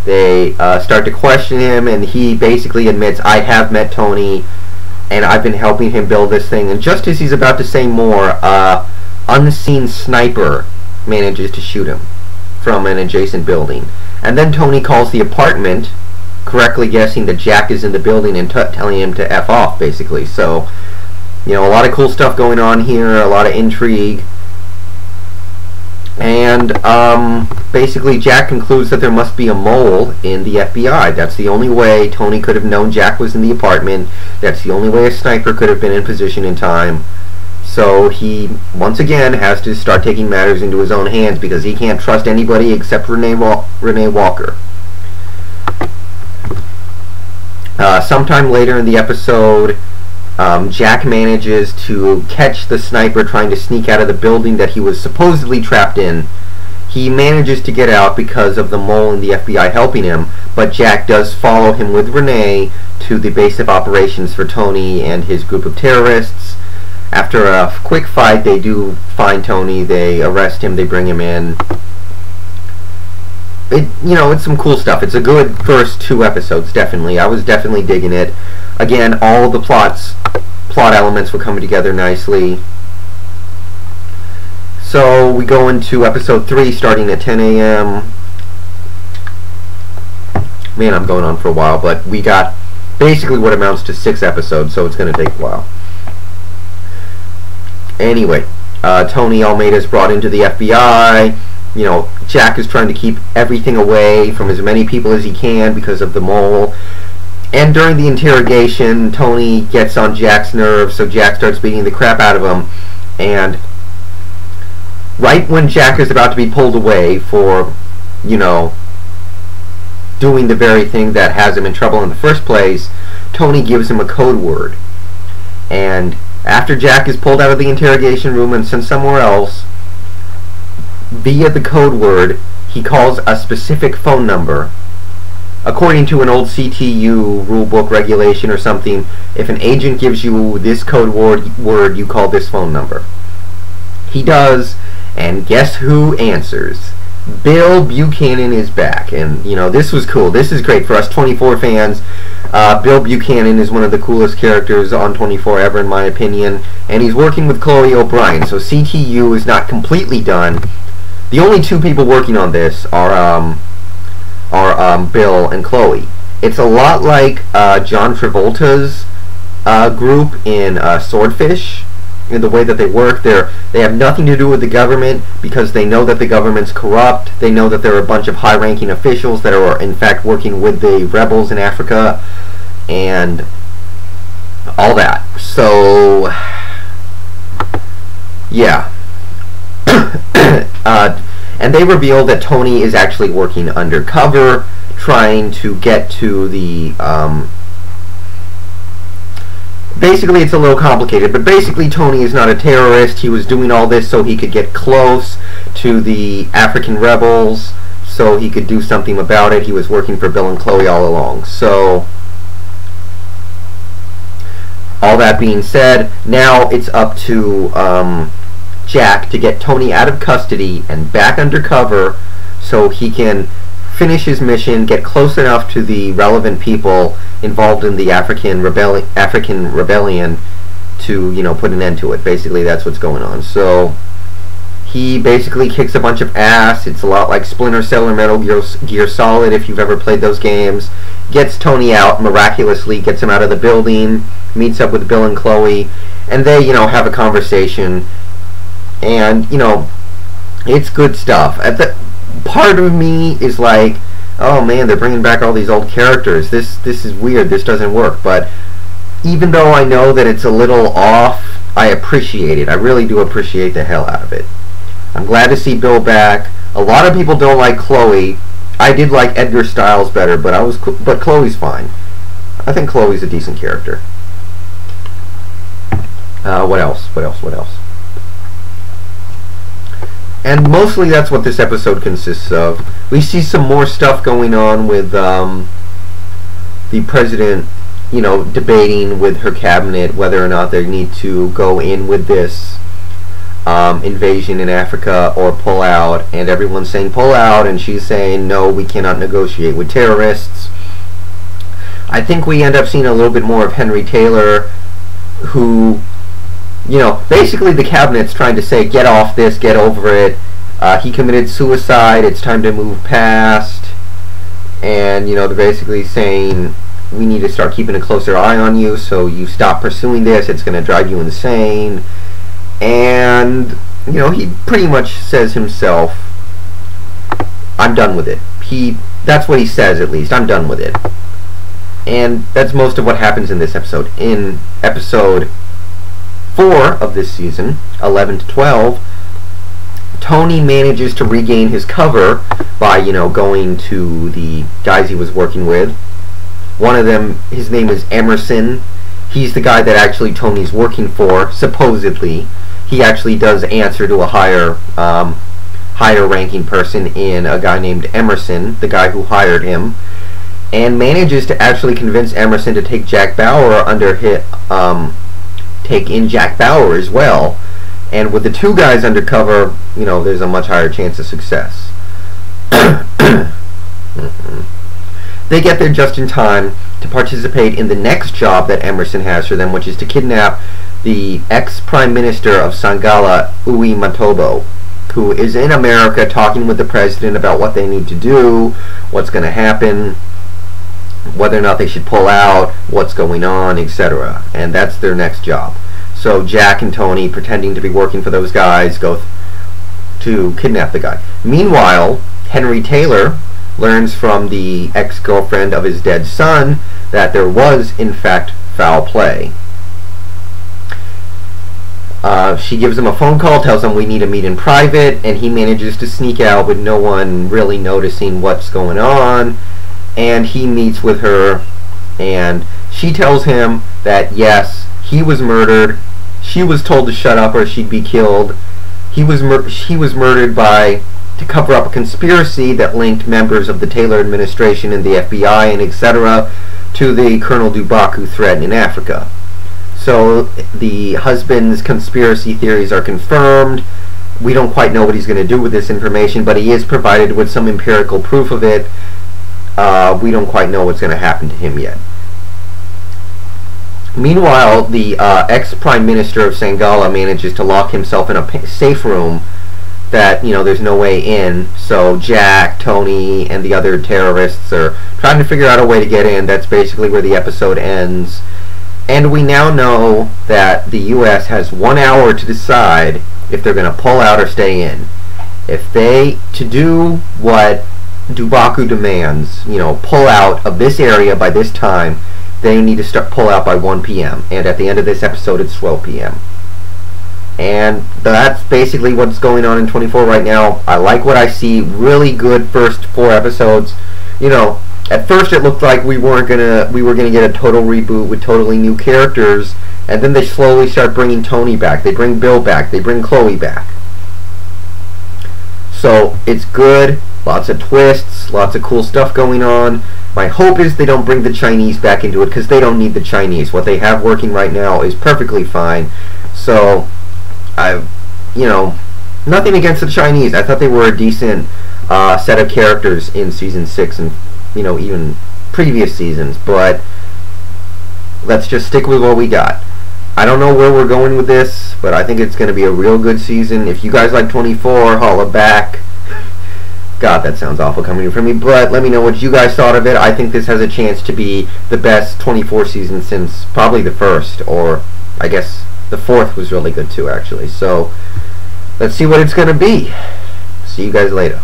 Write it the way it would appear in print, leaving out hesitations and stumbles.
They start to question him, and he basically admits, I have met Tony, and I've been helping him build this thing. And just as he's about to say more, unseen sniper manages to shoot him from an adjacent building. And then Tony calls the apartment, correctly guessing that Jack is in the building and telling him to F off, basically. So, you know, a lot of cool stuff going on here, a lot of intrigue. And basically Jack concludes that there must be a mole in the FBI. That's the only way Tony could have known Jack was in the apartment. That's the only way a sniper could have been in position in time. So he, once again, has to start taking matters into his own hands because he can't trust anybody except Renee Walker. Sometime later in the episode, Jack manages to catch the sniper trying to sneak out of the building that he was supposedly trapped in. He manages to get out because of the mole in the FBI helping him, but Jack does follow him with Renee to the base of operations for Tony and his group of terrorists. After a quick fight, they do find Tony, they arrest him, they bring him in. It's some cool stuff. It's a good first 2 episodes, definitely. I was definitely digging it. Again, all the plot elements were coming together nicely. So we go into episode 3 starting at 10 a.m. Man, I'm going on for a while, but we got basically what amounts to 6 episodes, so it's going to take a while. Anyway, Tony Almeida is brought into the FBI. You know, Jack is trying to keep everything away from as many people as he can because of the mole. And during the interrogation, Tony gets on Jack's nerves, so Jack starts beating the crap out of him. And right when Jack is about to be pulled away for, doing the very thing that has him in trouble in the first place, Tony gives him a code word. And after Jack is pulled out of the interrogation room and sent somewhere else, via the code word, he calls a specific phone number. According to an old CTU rulebook regulation or something, if an agent gives you this code word, you call this phone number. He does, and guess who answers? Bill Buchanan is back, and this was cool. This is great for us 24 fans. Bill Buchanan is one of the coolest characters on 24 ever, in my opinion, and he's working with Chloe O'Brien, so CTU is not completely done. The only 2 people working on this are Bill and Chloe. It's a lot like John Travolta's group in Swordfish. In the way that they work, they have nothing to do with the government because they know that the government's corrupt. They know that there are a bunch of high-ranking officials that are in fact working with the rebels in Africa and all that. So yeah. And they reveal that Tony is actually working undercover, trying to get to the basically, it's a little complicated, but basically Tony is not a terrorist. He was doing all this so he could get close to the African rebels, so he could do something about it. He was working for Bill and Chloe all along. So, all that being said, now it's up to Jack to get Tony out of custody and back undercover so he can finish his mission, get close enough to the relevant people involved in the African rebellion to, put an end to it. Basically, that's what's going on. So he basically kicks a bunch of ass. It's a lot like Splinter Cell or Metal Gear Solid, if you've ever played those games. Gets Tony out miraculously, gets him out of the building, meets up with Bill and Chloe, and they, have a conversation. And, it's good stuff. Part of me is like, oh man, they're bringing back all these old characters. This is weird. This doesn't work. But even though I know that it's a little off, I appreciate it. I really do appreciate the hell out of it. I'm glad to see Bill back. A lot of people don't like Chloe. I did like Edgar Stiles better, but Chloe's fine. I think Chloe's a decent character. What else? And mostly that's what this episode consists of. We see some more stuff going on with the president, debating with her cabinet whether or not they need to go in with this. invasion in Africa or pull out, and everyone's saying pull out, and she's saying no, we cannot negotiate with terrorists. I think we end up seeing a little bit more of Henry Taylor, who, you know, basically the cabinet's trying to say get off this, get over it. He committed suicide, it's time to move past. And, you know, they're basically saying we need to start keeping a closer eye on you, so you stop pursuing this, it's going to drive you insane. And, you know, he pretty much says himself, I'm done with it. That's what he says, at least. I'm done with it. And that's most of what happens in this episode. In episode 4 of this season, 11 to 12, Tony manages to regain his cover by, you know, going to the guys he was working with. One of them, his name is Emerson. He's the guy that actually Tony's working for, supposedly. He actually does answer to a higher ranking person in a guy named Emerson, the guy who hired him, and manages to actually convince Emerson to take Jack Bauer take in Jack Bauer as well. And with the two guys undercover, you know, there's a much higher chance of success. They get there just in time to participate in the next job that Emerson has for them, which is to kidnap the ex-Prime Minister of Sangala, Uwe Matobo, who is in America talking with the president about what they need to do, what's going to happen, whether or not they should pull out, what's going on, etc. And that's their next job. So Jack and Tony, pretending to be working for those guys, go to kidnap the guy. Meanwhile, Henry Taylor learns from the ex-girlfriend of his dead son that there was, in fact, foul play. She gives him a phone call, tells him we need to meet in private, and he manages to sneak out with no one really noticing what's going on. And he meets with her, and she tells him that yes, he was murdered. She was told to shut up or she'd be killed. He was murdered to cover up a conspiracy that linked members of the Taylor administration and the FBI and etc. to the Colonel Dubaku threat in Africa. So the husband's conspiracy theories are confirmed. We don't quite know what he's going to do with this information, but he is provided with some empirical proof of it. We don't quite know what's going to happen to him yet. Meanwhile, the ex-Prime Minister of Sangala manages to lock himself in a safe room that, you know, there's no way in. So Jack, Tony, and the other terrorists are trying to figure out a way to get in. That's basically where the episode ends. And we now know that the U.S. has 1 hour to decide if they're going to pull out or stay in. If they, to do what Dubaku demands, you know, pull out of this area by this time, they need to pull out by 1 p.m. And at the end of this episode, it's 12 p.m. And that's basically what's going on in 24 right now. I like what I see. Really good first 4 episodes. You know, at first it looked like we were gonna get a total reboot with totally new characters, and then they slowly start bringing Tony back. They bring Bill back. They bring Chloe back. So it's good. Lots of twists. Lots of cool stuff going on. My hope is they don't bring the Chinese back into it, because they don't need the Chinese. What they have working right now is perfectly fine. So you know, nothing against the Chinese. I thought they were a decent set of characters in season 6 and, you know, even previous seasons, but let's just stick with what we got. I don't know where we're going with this, but I think it's going to be a real good season. If you guys like 24, holla back. God, that sounds awful coming from me, but let me know what you guys thought of it. I think this has a chance to be the best 24 season since probably the first, or I guess the 4th was really good too, actually. So let's see what it's going to be. See you guys later.